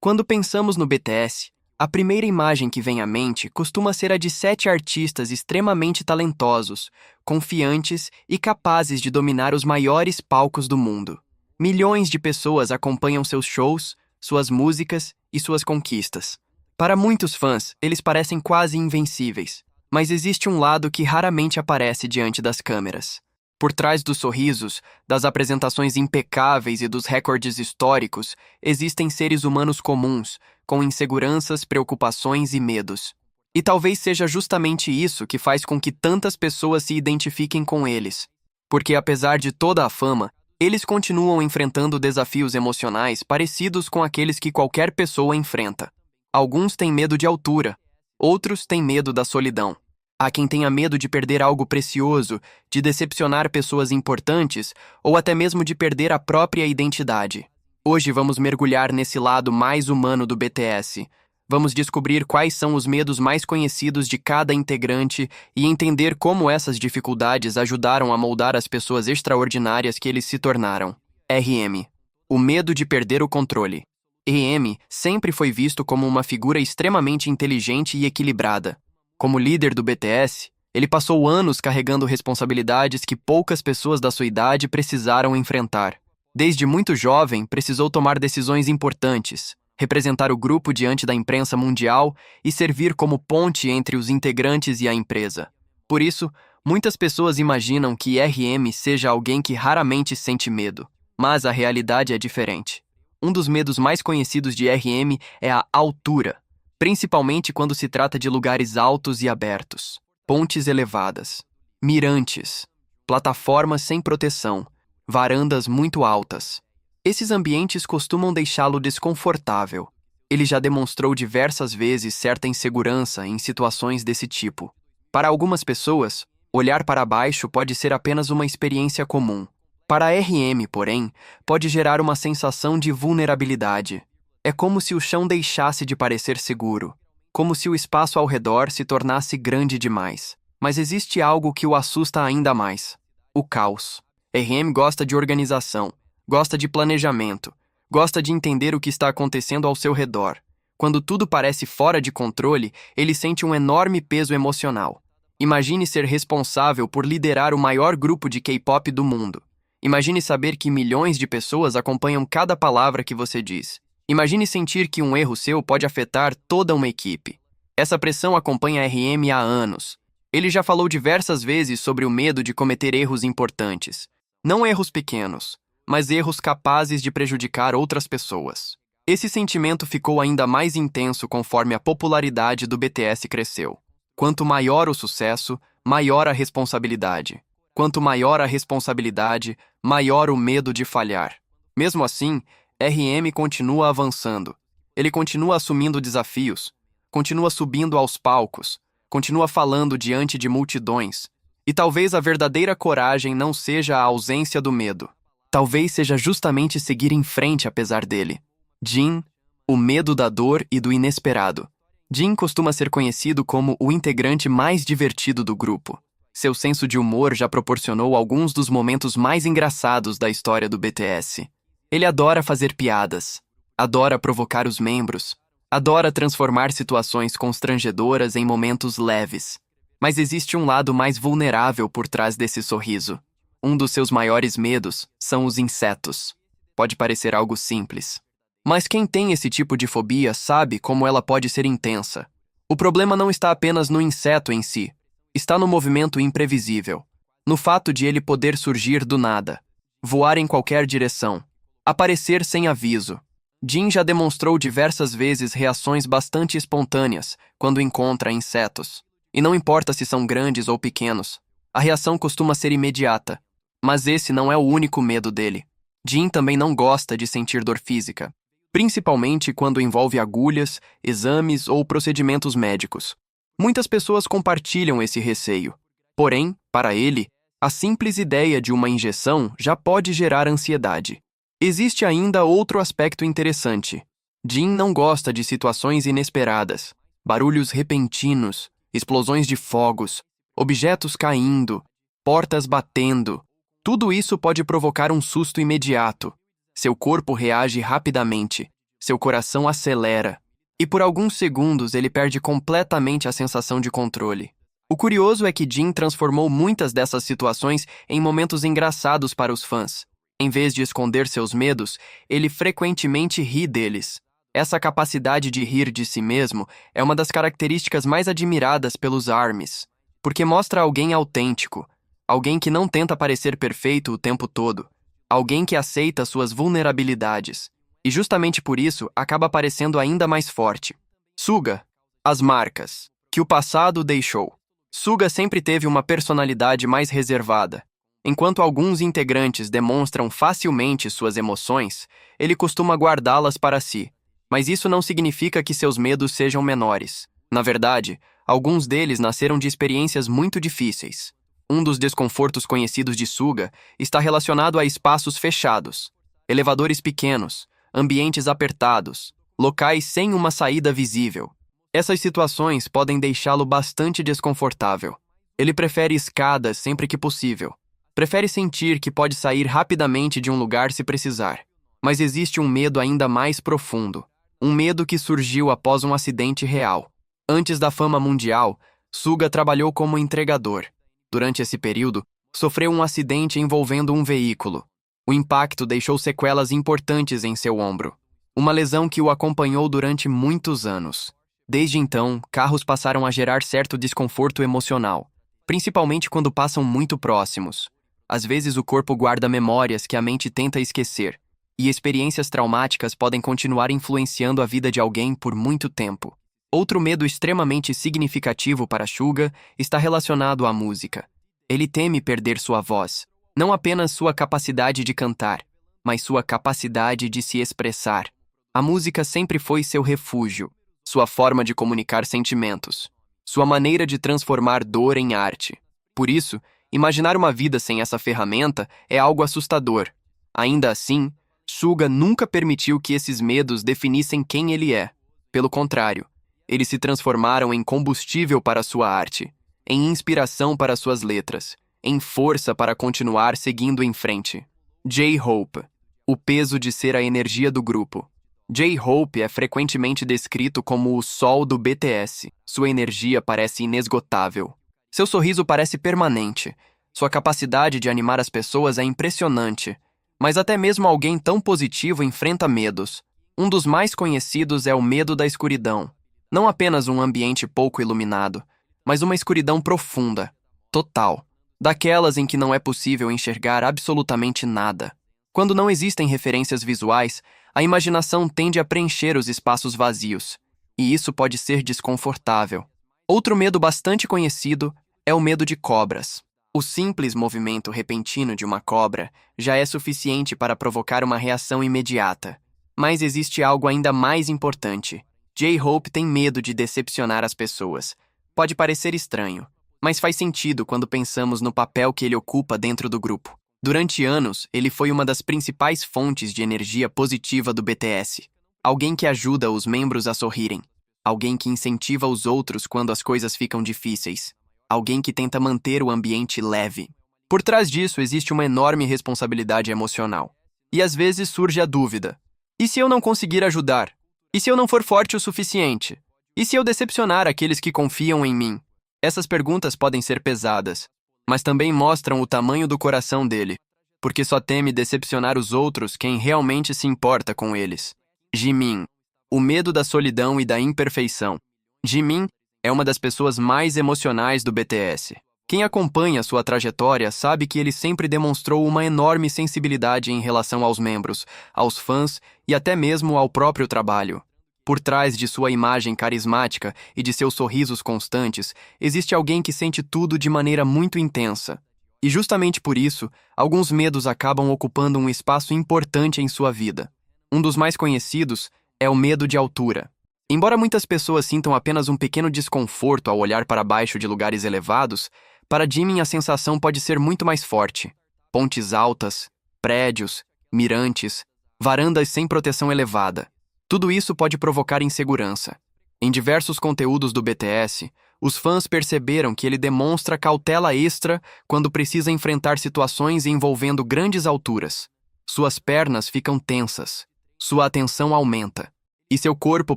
Quando pensamos no BTS, a primeira imagem que vem à mente costuma ser a de 7 artistas extremamente talentosos, confiantes e capazes de dominar os maiores palcos do mundo. Milhões de pessoas acompanham seus shows, suas músicas e suas conquistas. Para muitos fãs, eles parecem quase invencíveis, mas existe um lado que raramente aparece diante das câmeras. Por trás dos sorrisos, das apresentações impecáveis e dos recordes históricos, existem seres humanos comuns, com inseguranças, preocupações e medos. E talvez seja justamente isso que faz com que tantas pessoas se identifiquem com eles. Porque apesar de toda a fama, eles continuam enfrentando desafios emocionais parecidos com aqueles que qualquer pessoa enfrenta. Alguns têm medo de altura, outros têm medo da solidão. Há quem tenha medo de perder algo precioso, de decepcionar pessoas importantes ou até mesmo de perder a própria identidade. Hoje vamos mergulhar nesse lado mais humano do BTS. Vamos descobrir quais são os medos mais conhecidos de cada integrante e entender como essas dificuldades ajudaram a moldar as pessoas extraordinárias que eles se tornaram. RM. O medo de perder o controle. RM sempre foi visto como uma figura extremamente inteligente e equilibrada. Como líder do BTS, ele passou anos carregando responsabilidades que poucas pessoas da sua idade precisaram enfrentar. Desde muito jovem, precisou tomar decisões importantes, representar o grupo diante da imprensa mundial e servir como ponte entre os integrantes e a empresa. Por isso, muitas pessoas imaginam que RM seja alguém que raramente sente medo, mas a realidade é diferente. Um dos medos mais conhecidos de RM é a altura, principalmente quando se trata de lugares altos e abertos, pontes elevadas, mirantes, plataformas sem proteção, varandas muito altas. Esses ambientes costumam deixá-lo desconfortável. Ele já demonstrou diversas vezes certa insegurança em situações desse tipo. Para algumas pessoas, olhar para baixo pode ser apenas uma experiência comum. Para RM, porém, pode gerar uma sensação de vulnerabilidade. É como se o chão deixasse de parecer seguro, como se o espaço ao redor se tornasse grande demais. Mas existe algo que o assusta ainda mais: o caos. RM gosta de organização, gosta de planejamento, gosta de entender o que está acontecendo ao seu redor. Quando tudo parece fora de controle, ele sente um enorme peso emocional. Imagine ser responsável por liderar o maior grupo de K-pop do mundo. Imagine saber que milhões de pessoas acompanham cada palavra que você diz. Imagine sentir que um erro seu pode afetar toda uma equipe. Essa pressão acompanha RM há anos. Ele já falou diversas vezes sobre o medo de cometer erros importantes. Não erros pequenos, mas erros capazes de prejudicar outras pessoas. Esse sentimento ficou ainda mais intenso conforme a popularidade do BTS cresceu. Quanto maior o sucesso, maior a responsabilidade. Quanto maior a responsabilidade, maior o medo de falhar. Mesmo assim, RM continua avançando. Ele continua assumindo desafios, continua subindo aos palcos, continua falando diante de multidões. E talvez a verdadeira coragem não seja a ausência do medo. Talvez seja justamente seguir em frente apesar dele. Jin, o medo da dor e do inesperado. Jin costuma ser conhecido como o integrante mais divertido do grupo. Seu senso de humor já proporcionou alguns dos momentos mais engraçados da história do BTS. Ele adora fazer piadas, adora provocar os membros, adora transformar situações constrangedoras em momentos leves. Mas existe um lado mais vulnerável por trás desse sorriso. Um dos seus maiores medos são os insetos. Pode parecer algo simples, mas quem tem esse tipo de fobia sabe como ela pode ser intensa. O problema não está apenas no inseto em si, está no movimento imprevisível, no fato de ele poder surgir do nada, voar em qualquer direção, aparecer sem aviso. Jin já demonstrou diversas vezes reações bastante espontâneas quando encontra insetos. E não importa se são grandes ou pequenos, a reação costuma ser imediata. Mas esse não é o único medo dele. Jin também não gosta de sentir dor física, principalmente quando envolve agulhas, exames ou procedimentos médicos. Muitas pessoas compartilham esse receio. Porém, para ele, a simples ideia de uma injeção já pode gerar ansiedade. Existe ainda outro aspecto interessante. Jin não gosta de situações inesperadas, barulhos repentinos, explosões de fogos, objetos caindo, portas batendo. Tudo isso pode provocar um susto imediato. Seu corpo reage rapidamente, seu coração acelera, e por alguns segundos ele perde completamente a sensação de controle. O curioso é que Jin transformou muitas dessas situações em momentos engraçados para os fãs. Em vez de esconder seus medos, ele frequentemente ri deles. Essa capacidade de rir de si mesmo é uma das características mais admiradas pelos ARMYs, porque mostra alguém autêntico, alguém que não tenta parecer perfeito o tempo todo, alguém que aceita suas vulnerabilidades, e justamente por isso acaba parecendo ainda mais forte. Suga. As marcas que o passado deixou. Suga sempre teve uma personalidade mais reservada. Enquanto alguns integrantes demonstram facilmente suas emoções, ele costuma guardá-las para si. Mas isso não significa que seus medos sejam menores. Na verdade, alguns deles nasceram de experiências muito difíceis. Um dos desconfortos conhecidos de Suga está relacionado a espaços fechados, elevadores pequenos, ambientes apertados, locais sem uma saída visível. Essas situações podem deixá-lo bastante desconfortável. Ele prefere escadas sempre que possível. Prefere sentir que pode sair rapidamente de um lugar se precisar. Mas existe um medo ainda mais profundo. Um medo que surgiu após um acidente real. Antes da fama mundial, Suga trabalhou como entregador. Durante esse período, sofreu um acidente envolvendo um veículo. O impacto deixou sequelas importantes em seu ombro. Uma lesão que o acompanhou durante muitos anos. Desde então, carros passaram a gerar certo desconforto emocional, principalmente quando passam muito próximos. Às vezes o corpo guarda memórias que a mente tenta esquecer, e experiências traumáticas podem continuar influenciando a vida de alguém por muito tempo. Outro medo extremamente significativo para Suga está relacionado à música. Ele teme perder sua voz, não apenas sua capacidade de cantar, mas sua capacidade de se expressar. A música sempre foi seu refúgio, sua forma de comunicar sentimentos, sua maneira de transformar dor em arte. Por isso, imaginar uma vida sem essa ferramenta é algo assustador. Ainda assim, Suga nunca permitiu que esses medos definissem quem ele é. Pelo contrário, eles se transformaram em combustível para sua arte, em inspiração para suas letras, em força para continuar seguindo em frente. J-Hope. O peso de ser a energia do grupo. J-Hope é frequentemente descrito como o sol do BTS. Sua energia parece inesgotável. Seu sorriso parece permanente. Sua capacidade de animar as pessoas é impressionante. Mas até mesmo alguém tão positivo enfrenta medos. Um dos mais conhecidos é o medo da escuridão. Não apenas um ambiente pouco iluminado, mas uma escuridão profunda, total, daquelas em que não é possível enxergar absolutamente nada. Quando não existem referências visuais, a imaginação tende a preencher os espaços vazios, e isso pode ser desconfortável. Outro medo bastante conhecido é o medo de cobras. O simples movimento repentino de uma cobra já é suficiente para provocar uma reação imediata. Mas existe algo ainda mais importante. J-Hope tem medo de decepcionar as pessoas. Pode parecer estranho, mas faz sentido quando pensamos no papel que ele ocupa dentro do grupo. Durante anos, ele foi uma das principais fontes de energia positiva do BTS. Alguém que ajuda os membros a sorrirem. Alguém que incentiva os outros quando as coisas ficam difíceis. Alguém que tenta manter o ambiente leve. Por trás disso existe uma enorme responsabilidade emocional. E às vezes surge a dúvida: e se eu não conseguir ajudar? E se eu não for forte o suficiente? E se eu decepcionar aqueles que confiam em mim? Essas perguntas podem ser pesadas, mas também mostram o tamanho do coração dele, porque só teme decepcionar os outros quem realmente se importa com eles. Jimin. O medo da solidão e da imperfeição. Jimin é uma das pessoas mais emocionais do BTS. Quem acompanha sua trajetória sabe que ele sempre demonstrou uma enorme sensibilidade em relação aos membros, aos fãs e até mesmo ao próprio trabalho. Por trás de sua imagem carismática e de seus sorrisos constantes, existe alguém que sente tudo de maneira muito intensa. E justamente por isso, alguns medos acabam ocupando um espaço importante em sua vida. Um dos mais conhecidos é o medo de altura. Embora muitas pessoas sintam apenas um pequeno desconforto ao olhar para baixo de lugares elevados, para Jimin a sensação pode ser muito mais forte. Pontes altas, prédios, mirantes, varandas sem proteção elevada. Tudo isso pode provocar insegurança. Em diversos conteúdos do BTS, os fãs perceberam que ele demonstra cautela extra quando precisa enfrentar situações envolvendo grandes alturas. Suas pernas ficam tensas, Sua atenção aumenta, e seu corpo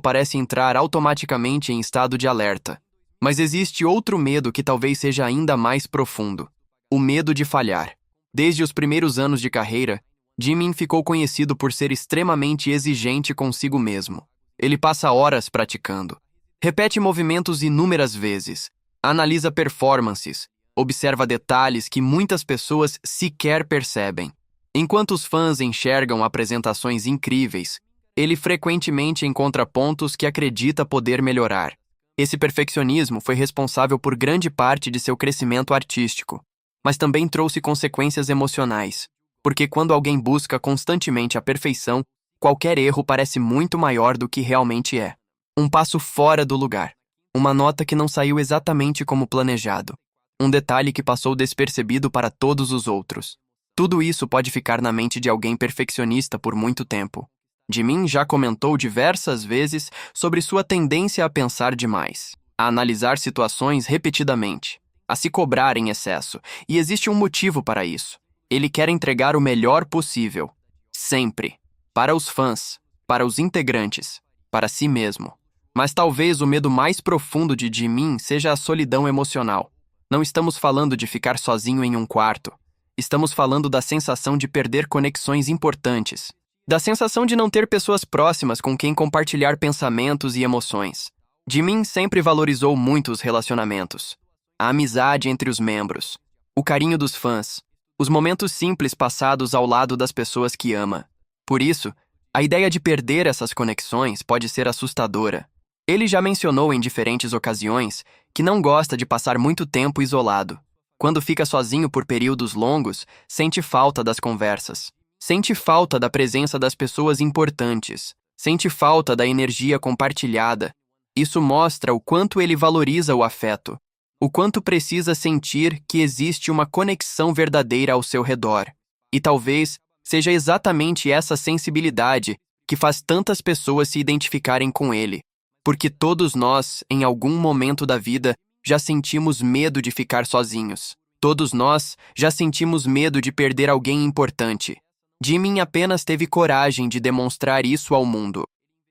parece entrar automaticamente em estado de alerta. Mas existe outro medo que talvez seja ainda mais profundo: o medo de falhar. Desde os primeiros anos de carreira, Jimin ficou conhecido por ser extremamente exigente consigo mesmo. Ele passa horas praticando. Repete movimentos inúmeras vezes, analisa performances, observa detalhes que muitas pessoas sequer percebem. Enquanto os fãs enxergam apresentações incríveis, ele frequentemente encontra pontos que acredita poder melhorar. Esse perfeccionismo foi responsável por grande parte de seu crescimento artístico, mas também trouxe consequências emocionais, porque quando alguém busca constantemente a perfeição, qualquer erro parece muito maior do que realmente é. Um passo fora do lugar, uma nota que não saiu exatamente como planejado, um detalhe que passou despercebido para todos os outros. Tudo isso pode ficar na mente de alguém perfeccionista por muito tempo. Jimin já comentou diversas vezes sobre sua tendência a pensar demais, a analisar situações repetidamente, a se cobrar em excesso, e existe um motivo para isso. Ele quer entregar o melhor possível, sempre, para os fãs, para os integrantes, para si mesmo. Mas talvez o medo mais profundo de Jimin seja a solidão emocional. Não estamos falando de ficar sozinho em um quarto. Estamos falando da sensação de perder conexões importantes, da sensação de não ter pessoas próximas com quem compartilhar pensamentos e emoções. Jimin sempre valorizou muito os relacionamentos, a amizade entre os membros, o carinho dos fãs, os momentos simples passados ao lado das pessoas que ama. Por isso, a ideia de perder essas conexões pode ser assustadora. Ele já mencionou em diferentes ocasiões que não gosta de passar muito tempo isolado. Quando fica sozinho por períodos longos, sente falta das conversas. Sente falta da presença das pessoas importantes. Sente falta da energia compartilhada. Isso mostra o quanto ele valoriza o afeto. O quanto precisa sentir que existe uma conexão verdadeira ao seu redor. E talvez seja exatamente essa sensibilidade que faz tantas pessoas se identificarem com ele. Porque todos nós, em algum momento da vida, já sentimos medo de ficar sozinhos. Todos nós já sentimos medo de perder alguém importante. Jimin apenas teve coragem de demonstrar isso ao mundo.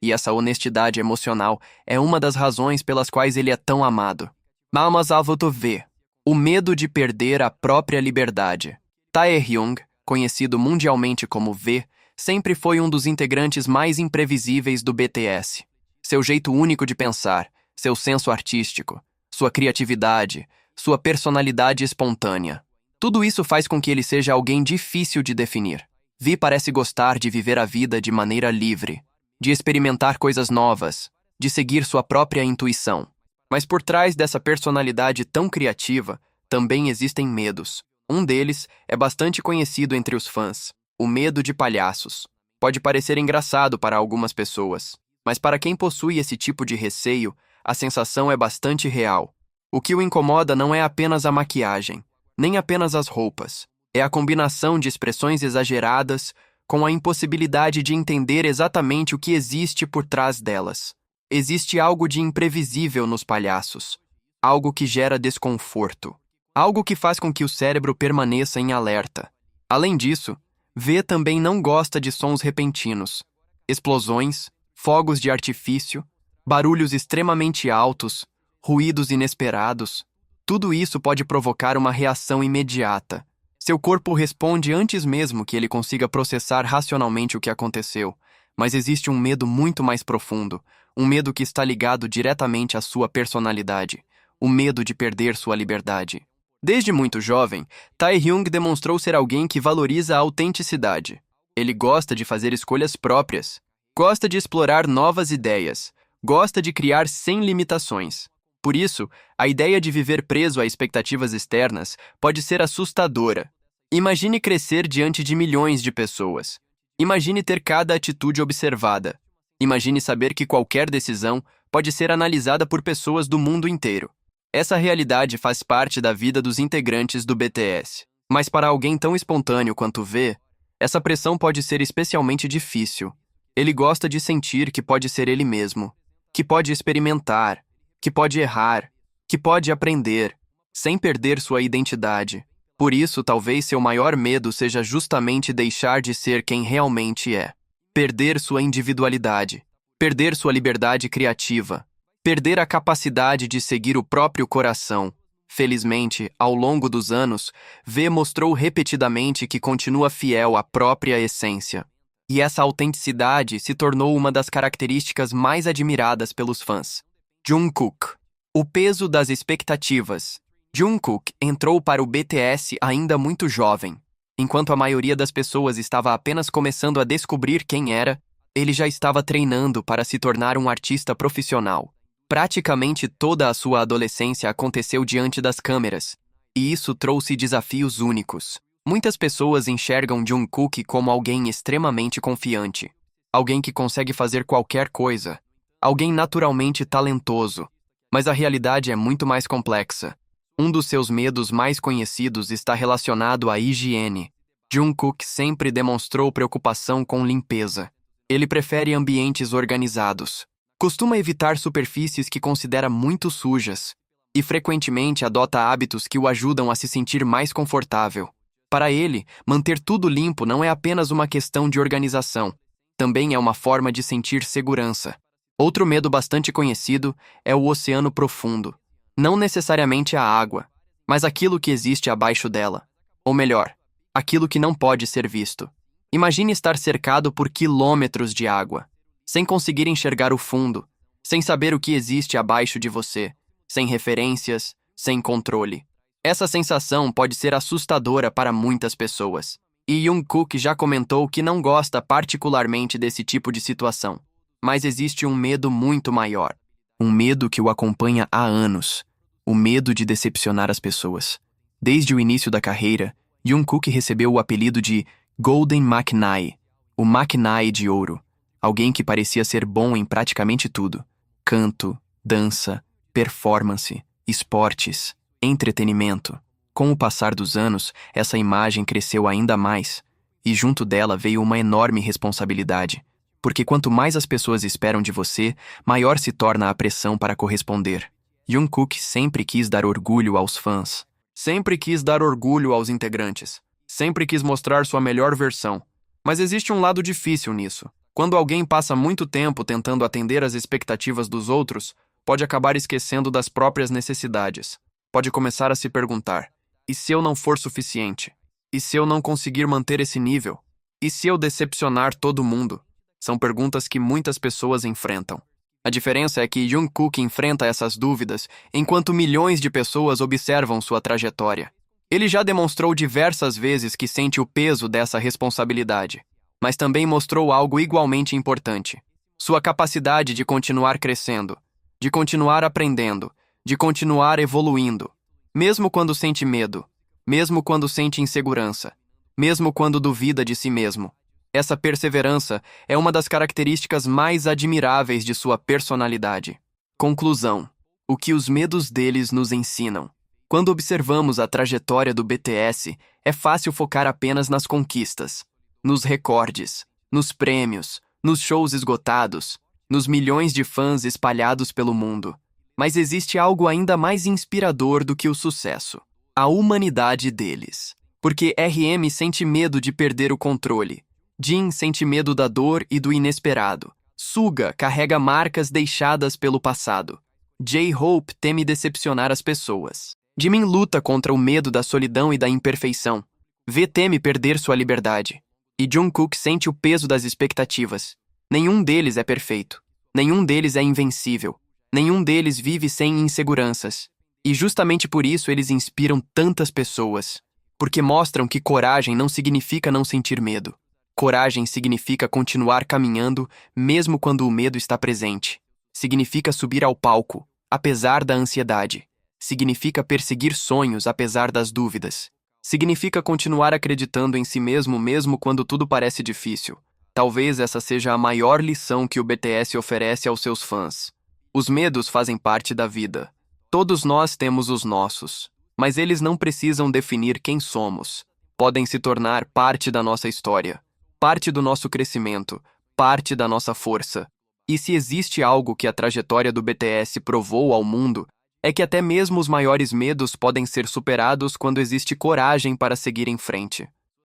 E essa honestidade emocional é uma das razões pelas quais ele é tão amado. Mas V. O medo de perder a própria liberdade. Taehyung, conhecido mundialmente como V, sempre foi um dos integrantes mais imprevisíveis do BTS. Seu jeito único de pensar, seu senso artístico, sua criatividade, sua personalidade espontânea. Tudo isso faz com que ele seja alguém difícil de definir. Vi parece gostar de viver a vida de maneira livre, de experimentar coisas novas, de seguir sua própria intuição. Mas por trás dessa personalidade tão criativa, também existem medos. Um deles é bastante conhecido entre os fãs: o medo de palhaços. Pode parecer engraçado para algumas pessoas, mas para quem possui esse tipo de receio, a sensação é bastante real. O que o incomoda não é apenas a maquiagem, nem apenas as roupas. É a combinação de expressões exageradas com a impossibilidade de entender exatamente o que existe por trás delas. Existe algo de imprevisível nos palhaços, algo que gera desconforto, algo que faz com que o cérebro permaneça em alerta. Além disso, V também não gosta de sons repentinos, explosões, fogos de artifício, barulhos extremamente altos, ruídos inesperados. Tudo isso pode provocar uma reação imediata. Seu corpo responde antes mesmo que ele consiga processar racionalmente o que aconteceu, mas existe um medo muito mais profundo, um medo que está ligado diretamente à sua personalidade, o medo de perder sua liberdade. Desde muito jovem, Taehyung demonstrou ser alguém que valoriza a autenticidade. Ele gosta de fazer escolhas próprias, gosta de explorar novas ideias, gosta de criar sem limitações. Por isso, a ideia de viver preso a expectativas externas pode ser assustadora. Imagine crescer diante de milhões de pessoas. Imagine ter cada atitude observada. Imagine saber que qualquer decisão pode ser analisada por pessoas do mundo inteiro. Essa realidade faz parte da vida dos integrantes do BTS. Mas para alguém tão espontâneo quanto V, essa pressão pode ser especialmente difícil. Ele gosta de sentir que pode ser ele mesmo, que pode experimentar, que pode errar, que pode aprender, sem perder sua identidade. Por isso, talvez seu maior medo seja justamente deixar de ser quem realmente é. perder sua individualidade, perder sua liberdade criativa, perder a capacidade de seguir o próprio coração. Felizmente, ao longo dos anos, V mostrou repetidamente que continua fiel à própria essência. E essa autenticidade se tornou uma das características mais admiradas pelos fãs. Jungkook. O peso das expectativas. Jungkook entrou para o BTS ainda muito jovem. Enquanto a maioria das pessoas estava apenas começando a descobrir quem era, ele já estava treinando para se tornar um artista profissional. Praticamente toda a sua adolescência aconteceu diante das câmeras, e isso trouxe desafios únicos. Muitas pessoas enxergam Jungkook como alguém extremamente confiante, alguém que consegue fazer qualquer coisa, alguém naturalmente talentoso, mas a realidade é muito mais complexa. Um dos seus medos mais conhecidos está relacionado à higiene. Jungkook sempre demonstrou preocupação com limpeza. Ele prefere ambientes organizados. Costuma evitar superfícies que considera muito sujas e frequentemente adota hábitos que o ajudam a se sentir mais confortável. Para ele, manter tudo limpo não é apenas uma questão de organização, também é uma forma de sentir segurança. Outro medo bastante conhecido é o oceano profundo. Não necessariamente a água, mas aquilo que existe abaixo dela. Ou melhor, aquilo que não pode ser visto. Imagine estar cercado por quilômetros de água, sem conseguir enxergar o fundo, sem saber o que existe abaixo de você, sem referências, sem controle. Essa sensação pode ser assustadora para muitas pessoas. E Jungkook já comentou que não gosta particularmente desse tipo de situação. Mas existe um medo muito maior. Um medo que o acompanha há anos. O medo de decepcionar as pessoas. Desde o início da carreira, Jungkook recebeu o apelido de Golden McKnight, o McKnight de ouro. Alguém que parecia ser bom em praticamente tudo. Canto, dança, performance, esportes, entretenimento. Com o passar dos anos, essa imagem cresceu ainda mais, e junto dela veio uma enorme responsabilidade. Porque quanto mais as pessoas esperam de você, maior se torna a pressão para corresponder. Jungkook sempre quis dar orgulho aos fãs. Sempre quis dar orgulho aos integrantes. Sempre quis mostrar sua melhor versão. Mas existe um lado difícil nisso. Quando alguém passa muito tempo tentando atender às expectativas dos outros, pode acabar esquecendo das próprias necessidades. Pode começar a se perguntar: e se eu não for suficiente? E se eu não conseguir manter esse nível? E se eu decepcionar todo mundo? São perguntas que muitas pessoas enfrentam. A diferença é que Jungkook enfrenta essas dúvidas enquanto milhões de pessoas observam sua trajetória. Ele já demonstrou diversas vezes que sente o peso dessa responsabilidade. Mas também mostrou algo igualmente importante: sua capacidade de continuar crescendo, de continuar aprendendo, de continuar evoluindo, mesmo quando sente medo, mesmo quando sente insegurança, mesmo quando duvida de si mesmo. Essa perseverança é uma das características mais admiráveis de sua personalidade. Conclusão: o que os medos deles nos ensinam. Quando observamos a trajetória do BTS, é fácil focar apenas nas conquistas, nos recordes, nos prêmios, nos shows esgotados, nos milhões de fãs espalhados pelo mundo. Mas existe algo ainda mais inspirador do que o sucesso: a humanidade deles. Porque RM sente medo de perder o controle. Jin sente medo da dor e do inesperado. Suga carrega marcas deixadas pelo passado. J-Hope teme decepcionar as pessoas. Jimin luta contra o medo da solidão e da imperfeição. V teme perder sua liberdade. E Jungkook sente o peso das expectativas. Nenhum deles é perfeito. Nenhum deles é invencível. Nenhum deles vive sem inseguranças. E justamente por isso eles inspiram tantas pessoas. Porque mostram que coragem não significa não sentir medo. Coragem significa continuar caminhando mesmo quando o medo está presente. Significa subir ao palco, apesar da ansiedade. Significa perseguir sonhos apesar das dúvidas. Significa continuar acreditando em si mesmo quando tudo parece difícil. Talvez essa seja a maior lição que o BTS oferece aos seus fãs. Os medos fazem parte da vida. Todos nós temos os nossos, mas eles não precisam definir quem somos. Podem se tornar parte da nossa história, parte do nosso crescimento, parte da nossa força. E se existe algo que a trajetória do BTS provou ao mundo, é que até mesmo os maiores medos podem ser superados quando existe coragem para seguir em frente.